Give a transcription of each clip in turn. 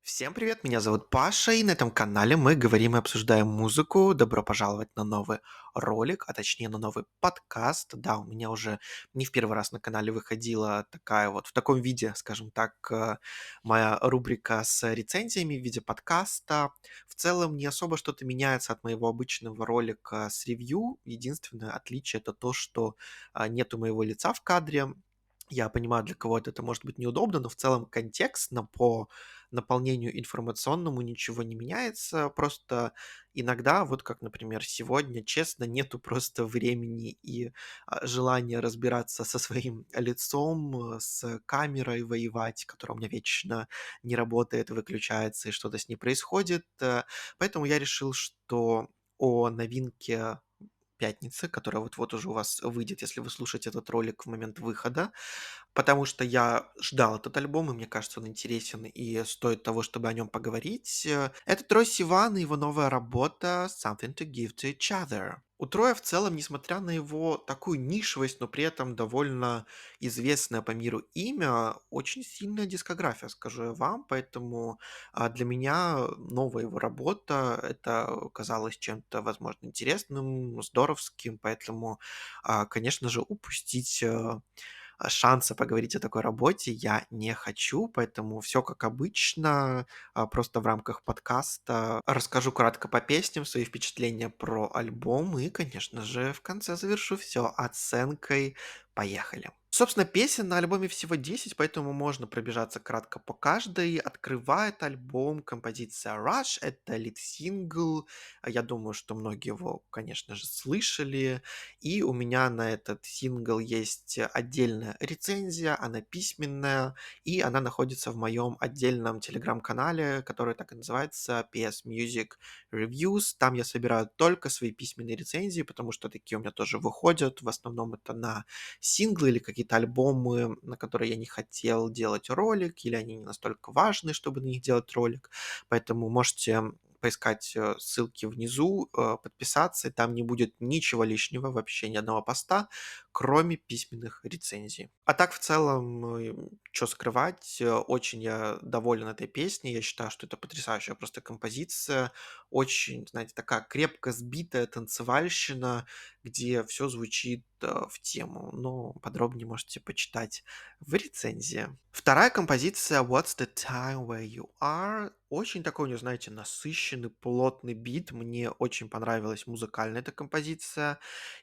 Всем привет, меня зовут Паша, и на этом канале мы говорим и обсуждаем музыку. Добро пожаловать на новый ролик, а точнее на новый подкаст. Да, у меня уже не в первый раз на канале выходила такая вот, в таком виде, скажем так, моя рубрика с рецензиями в виде подкаста. В целом не особо что-то меняется от моего обычного ролика с ревью. Единственное отличие это то, что нету моего лица в кадре. Я понимаю, для кого-то это может быть неудобно, но в целом контекстно по наполнению информационному ничего не меняется. Просто иногда, вот как, например, сегодня, честно, нету просто времени и желания разбираться со своим лицом, с камерой воевать, которая у меня вечно не работает, выключается и что-то с ней происходит. Поэтому я решил, что о новинке пятницы, которая вот-вот уже у вас выйдет, если вы слушаете этот ролик в момент выхода, потому что я ждал этот альбом, и мне кажется, он интересен и стоит того, чтобы о нем поговорить. Это Трой Сиван и его новая работа "Something to Give to Each Other". У Троя в целом, несмотря на его такую нишевость, но при этом довольно известное по миру имя, очень сильная дискография, скажу я вам, поэтому для меня новая его работа, это казалось чем-то, возможно, интересным, здоровским, поэтому, конечно же, упустить шанса поговорить о такой работе я не хочу, поэтому все как обычно, просто в рамках подкаста расскажу кратко по песням свои впечатления про альбом и, конечно же, в конце завершу все оценкой. Поехали! Собственно, песен на альбоме всего 10, поэтому можно пробежаться кратко по каждой. Открывает альбом композиция "Rush", это лид-сингл. Я думаю, что многие его, конечно же, слышали. И у меня на этот сингл есть отдельная рецензия, она письменная, и она находится в моем отдельном телеграм-канале, который так и называется PS Music Reviews. Там я собираю только свои письменные рецензии, потому что такие у меня тоже выходят. В основном это на синглы или какие-то альбомы, на которые я не хотел делать ролик, или они не настолько важны, чтобы на них делать ролик. Поэтому можете поискать ссылки внизу, подписаться, и там не будет ничего лишнего, вообще ни одного поста, кроме письменных рецензий. А так, в целом, что скрывать, очень я доволен этой песней, я считаю, что это потрясающая просто композиция, очень, знаете, такая крепко сбитая танцевальщина, где все звучит в тему, но подробнее можете почитать в рецензии. Вторая композиция "What's the Time Where You Are". Очень такой у нее, знаете, насыщенный, плотный бит. Мне очень понравилась музыкальная эта композиция.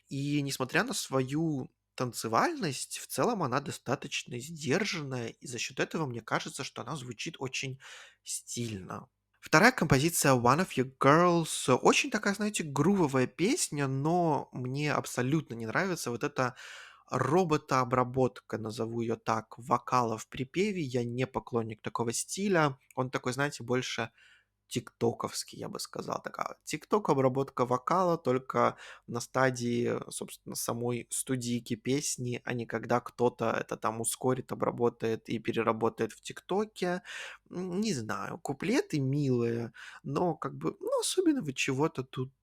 И несмотря на свою танцевальность, в целом она достаточно сдержанная, и за счет этого мне кажется, что она звучит очень стильно. Вторая композиция "One of You Girls" очень такая, знаете, грувовая песня, но мне абсолютно не нравится вот эта роботообработка, назову ее так, вокала в припеве. Я не поклонник такого стиля. Он такой, знаете, больше тиктоковский, я бы сказал. Такая тикток-обработка вокала, только на стадии, собственно, самой студийки песни, а не когда кто-то это там ускорит, обработает и переработает в тиктоке. Не знаю, куплеты милые, но как бы, ну, особенного чего-то тут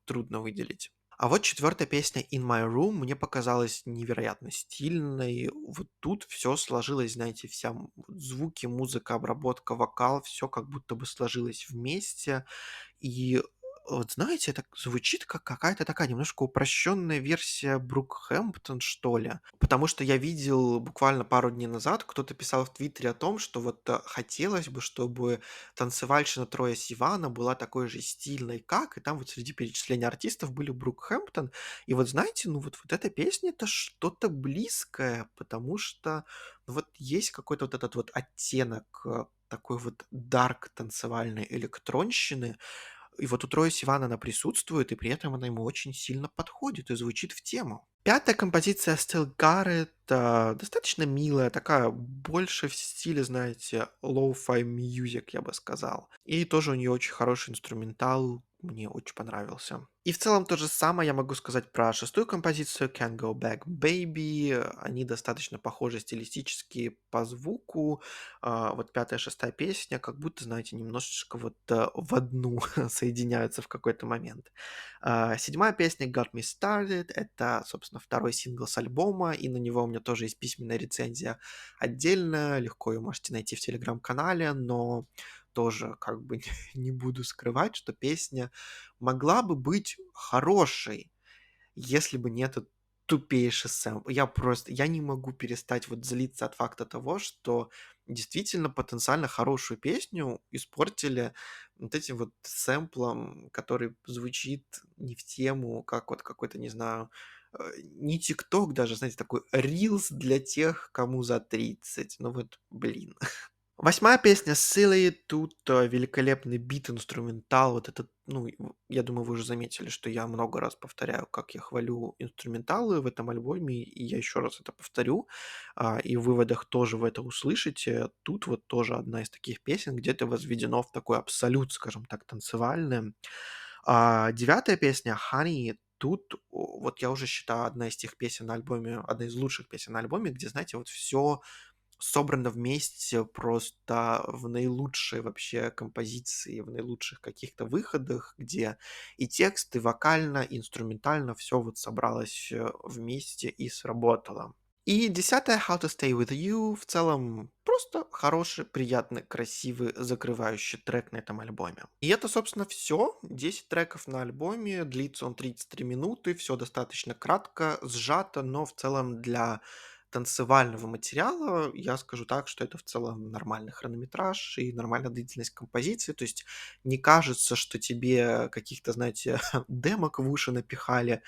трудно выделить. А вот четвертая песня "In My Room" мне показалась невероятно стильной. Вот тут все сложилось, знаете, вся вот звуки, музыка, обработка, вокал, все как будто бы сложилось вместе. И вот знаете, это звучит как какая-то такая немножко упрощенная версия "Брукхэмптон", что ли. Потому что я видел буквально пару дней назад, кто-то писал в "Твиттере" о том, что вот, хотелось бы, чтобы танцевальщина Троя Сивана была такой же стильной, как, и там вот среди перечисления артистов были "Брукхэмптон". И вот знаете, ну вот эта песня — это что-то близкое, потому что, ну вот есть какой-то вот этот вот оттенок, такой вот дарк танцевальной электронщины, и вот у Троя Сивана она присутствует, и при этом она ему очень сильно подходит и звучит в тему. Пятая композиция "Still Got It", достаточно милая, такая больше в стиле, знаете, lo-fi music, я бы сказал. И тоже у нее очень хороший инструментал, мне очень понравился. И в целом то же самое я могу сказать про шестую композицию "Can't Go Back Baby". Они достаточно похожи стилистически по звуку. Вот пятая, шестая песня как будто, знаете, немножечко вот в одну соединяются в какой-то момент. Седьмая песня "Got Me Started" — это, собственно, второй сингл с альбома, и на него у меня тоже есть письменная рецензия отдельная, легко ее можете найти в телеграм-канале, но тоже как бы не буду скрывать, что песня могла бы быть хорошей, если бы не этот тупейший сэмпл. Я не могу перестать вот злиться от факта того, что действительно потенциально хорошую песню испортили вот этим вот сэмплом, который звучит не в тему, как вот какой-то, не знаю, не "Тикток" даже, знаете, такой рилс для тех, кому за 30. Ну вот, блин. Восьмая песня "Silly". Тут, великолепный бит-инструментал. Вот этот, ну, я думаю, вы уже заметили, что я много раз повторяю, как я хвалю инструменталы в этом альбоме, и я еще раз это повторю, и в выводах тоже вы это услышите. Тут вот тоже одна из таких песен, где это возведено в такой абсолют, скажем так, танцевальный. 9 песня "Honey". Тут, вот я уже считаю, одна из тех песен на альбоме, одна из лучших песен на альбоме, где, знаете, вот все собрано вместе просто в наилучшей вообще композиции, в наилучших каких-то выходах, где и текст, и вокально, и инструментально все вот собралось, вместе и сработало. И 10 "How to Stay With You" в целом просто хороший, приятный, красивый, закрывающий трек на этом альбоме. И это, собственно, все. 10 треков на альбоме, длится он 33 минуты, все достаточно кратко, сжато, но в целом для танцевального материала я скажу так, что это в целом нормальный хронометраж и нормальная длительность композиции. То есть не кажется, что тебе каких-то, знаете, демок в уши напихали,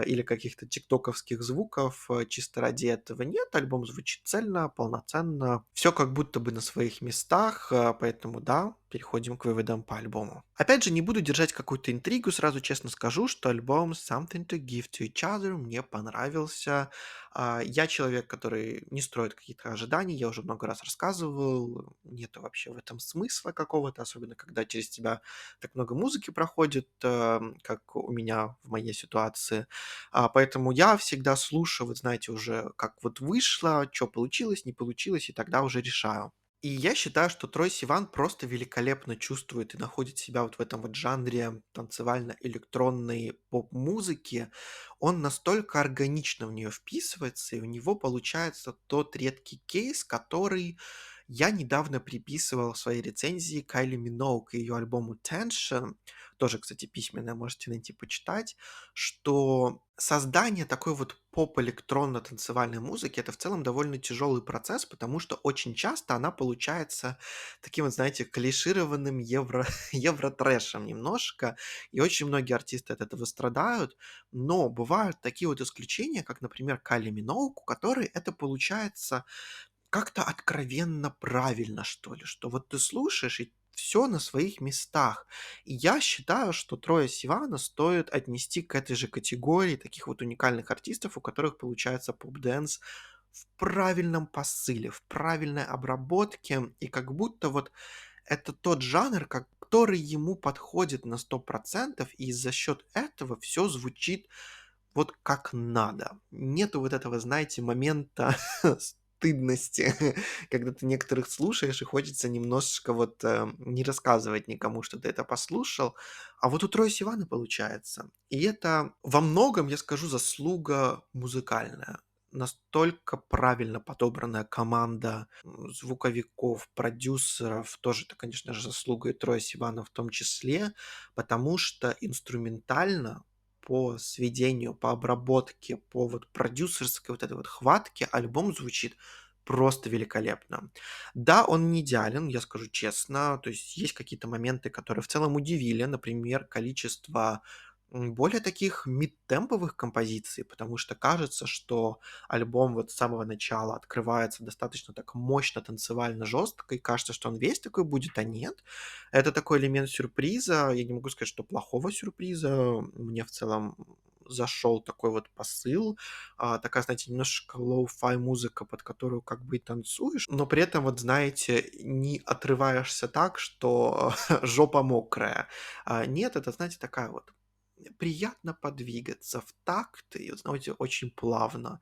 или каких-то тиктоковских звуков, чисто ради этого. Нет, альбом звучит цельно, полноценно, все как будто бы на своих местах, поэтому да, переходим к выводам по альбому. Опять же, не буду держать какую-то интригу, сразу честно скажу, что альбом "Something to Give to Each Other" мне понравился. Я человек, который не строит каких-то ожиданий, я уже много раз рассказывал, нету вообще в этом смысла какого-то, особенно когда через тебя так много музыки проходит, как у меня в моей ситуации. Поэтому я всегда слушаю, вот знаете, уже как вот вышло, что получилось, не получилось, и тогда уже решаю. И я считаю, что Трой Сиван просто великолепно чувствует и находит себя вот в этом вот жанре танцевально-электронной поп-музыки. Он настолько органично в нее вписывается, и у него получается тот редкий кейс, который я недавно приписывал в своей рецензии Кайли Миноуг и ее альбому Tension, тоже, кстати, письменное можете найти почитать, что создание такой вот поп-электронно-танцевальной музыки — это в целом довольно тяжелый процесс, потому что очень часто она получается таким вот, знаете, клишированным евротрэшем немножко, и очень многие артисты от этого страдают, но бывают такие вот исключения, как, например, Кайли Миноуг, у которой это получается как-то откровенно правильно, что ли, что вот ты слушаешь, и все на своих местах. И я считаю, что Троя Сивана стоит отнести к этой же категории таких вот уникальных артистов, у которых получается поп-дэнс в правильном посыле, в правильной обработке, и как будто вот это тот жанр, который ему подходит на 100%, и за счет этого все звучит вот как надо. Нету вот этого, знаете, момента стыдности, когда ты некоторых слушаешь, и хочется немножечко вот, не рассказывать никому, что ты это послушал. А вот у Троя Сивана получается. И это во многом, я скажу, заслуга музыкальная. Настолько правильно подобранная команда, звуковиков, продюсеров. Тоже это, конечно же, заслуга и Троя Сивана в том числе, потому что инструментально по сведению, по обработке, по вот продюсерской вот этой вот хватке альбом звучит просто великолепно. Да, он не идеален, я скажу честно, то есть есть какие-то моменты, которые в целом удивили, например, количество более таких мидтемповых композиций, потому что кажется, что альбом вот с самого начала открывается достаточно так мощно, танцевально, жестко, и кажется, что он весь такой будет, а нет. Это такой элемент сюрприза. Я не могу сказать, что плохого сюрприза. Мне в целом зашел такой вот посыл. Такая, знаете, немножко лоу-фай музыка, под которую как бы и танцуешь, но при этом, вот знаете, не отрываешься так, что жопа мокрая. Нет, это, знаете, такая вот приятно подвигаться в такт и, знаете, очень плавно.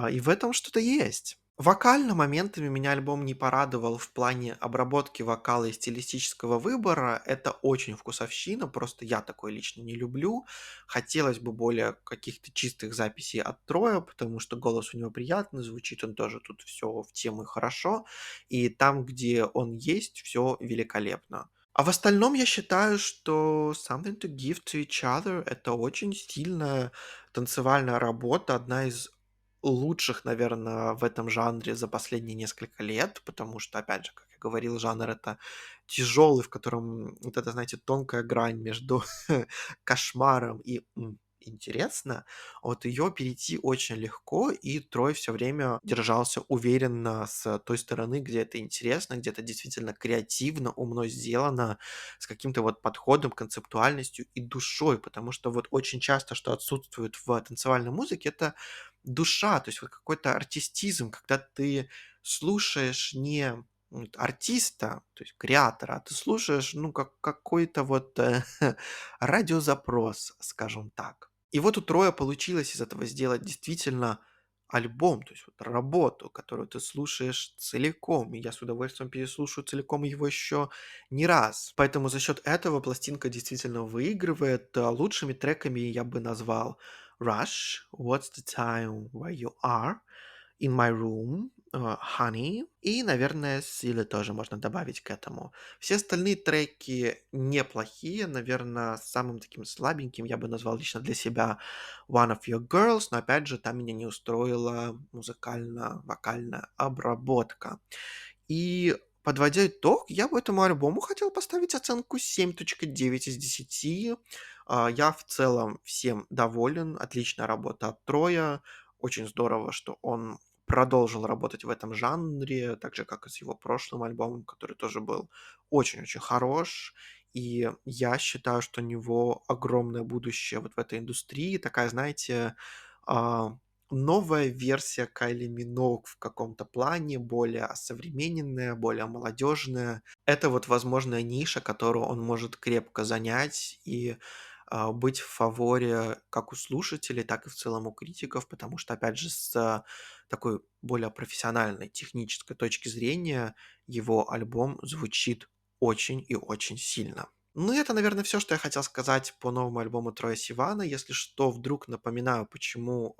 И в этом что-то есть. Вокально моментами меня альбом не порадовал в плане обработки вокала и стилистического выбора. Это очень вкусовщина, просто я такой лично не люблю. Хотелось бы более каких-то чистых записей от Троя, потому что голос у него приятный, звучит он тоже тут все в тему и хорошо. И там, где он есть, все великолепно. А в остальном я считаю, что Something to Give to Each Other — это очень стильная танцевальная работа, одна из лучших, наверное, в этом жанре за последние несколько лет, потому что, опять же, как я говорил, жанр это тяжелый, в котором вот эта, знаете, тонкая грань между кошмаром и интересно, от ее перейти очень легко, и Трой все время держался уверенно с той стороны, где это интересно, где это действительно креативно, умно сделано, с каким-то вот подходом, концептуальностью и душой, потому что вот очень часто, что отсутствует в танцевальной музыке, это душа, то есть вот какой-то артистизм, когда ты слушаешь не вот артиста, то есть креатора, а ты слушаешь, ну, как какой-то вот радиозапрос, скажем так. И вот у Троя получилось из этого сделать действительно альбом, то есть вот работу, которую ты слушаешь целиком. И я с удовольствием переслушаю целиком его еще не раз. Поэтому за счет этого пластинка действительно выигрывает. Лучшими треками я бы назвал Rush, What's the Time Where You Are, In My Room, Honey и, наверное, Силы тоже можно добавить к этому. Все остальные треки неплохие, наверное, самым таким слабеньким я бы назвал лично для себя One of Your Girls, но опять же там меня не устроила музыкально-вокальная обработка. И подводя итог, я бы этому альбому хотел поставить оценку 7,9 из 10. Я в целом всем доволен. Отличная работа от Троя. Очень здорово, что он продолжил работать в этом жанре, так же, как и с его прошлым альбомом, который тоже был очень-очень хорош. И я считаю, что у него огромное будущее вот в этой индустрии. Такая, знаете, а, новая версия Кайли Миноуг в каком-то плане, более осовремененная, более молодежная. Это вот возможная ниша, которую он может крепко занять и быть в фаворе как у слушателей, так и в целом у критиков, потому что, опять же, с такой более профессиональной технической точки зрения его альбом звучит очень и очень сильно. Ну, и это, наверное, все, что я хотел сказать по новому альбому Троя Сивана. Если что, вдруг напоминаю, почему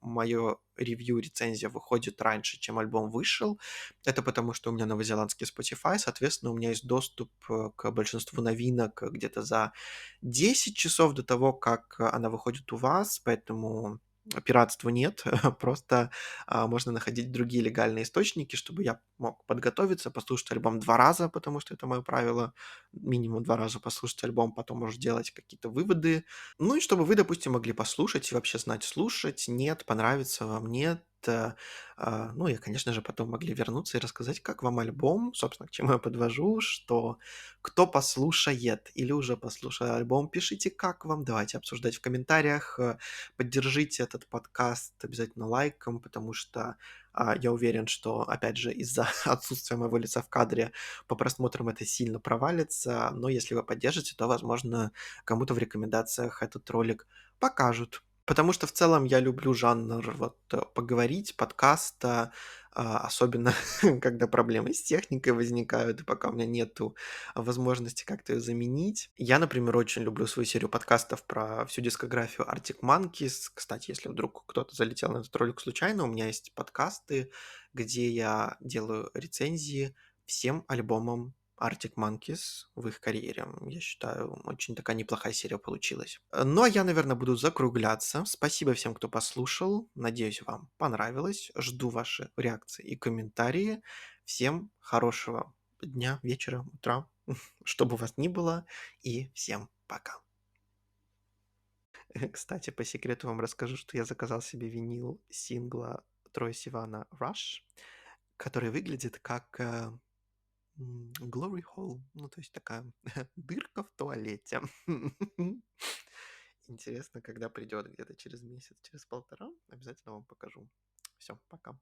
мое ревью, рецензия выходит раньше, чем альбом вышел. Это потому, что у меня новозеландский Spotify, соответственно, у меня есть доступ к большинству новинок где-то за 10 часов до того, как она выходит у вас, поэтому пиратства нет, просто можно находить другие легальные источники, чтобы я мог подготовиться, послушать альбом 2 раза, потому что это мое правило, минимум 2 раза послушать альбом, потом уже делать какие-то выводы. Ну и чтобы вы, допустим, могли послушать и вообще знать, слушать, нет, понравится вам, нет. Ну и, конечно же, потом могли вернуться и рассказать, как вам альбом, собственно, к чему я подвожу, что кто послушает или уже послушал альбом, пишите, как вам, давайте обсуждать в комментариях, поддержите этот подкаст обязательно лайком, потому что я уверен, что, опять же, из-за отсутствия моего лица в кадре по просмотрам это сильно провалится, но если вы поддержите, то, возможно, кому-то в рекомендациях этот ролик покажут. Потому что в целом я люблю жанр вот поговорить, подкаста, особенно когда проблемы с техникой возникают, и пока у меня нету возможности как-то ее заменить. Я, например, очень люблю свою серию подкастов про всю дискографию Arctic Monkeys. Кстати, если вдруг кто-то залетел на этот ролик случайно, у меня есть подкасты, где я делаю рецензии всем альбомам Arctic Monkeys в их карьере. Я считаю, очень такая неплохая серия получилась. Ну, а я, наверное, буду закругляться. Спасибо всем, кто послушал. Надеюсь, вам понравилось. Жду ваши реакции и комментарии. Всем хорошего дня, вечера, утра, чтобы у вас ни было. И всем пока. Кстати, по секрету вам расскажу, что я заказал себе винил сингла Троя Сивана «Rush», который выглядит как Glory Hole, ну, то есть такая дырка в туалете. Интересно, когда придет, где-то через месяц, через полтора, обязательно вам покажу. Все, пока.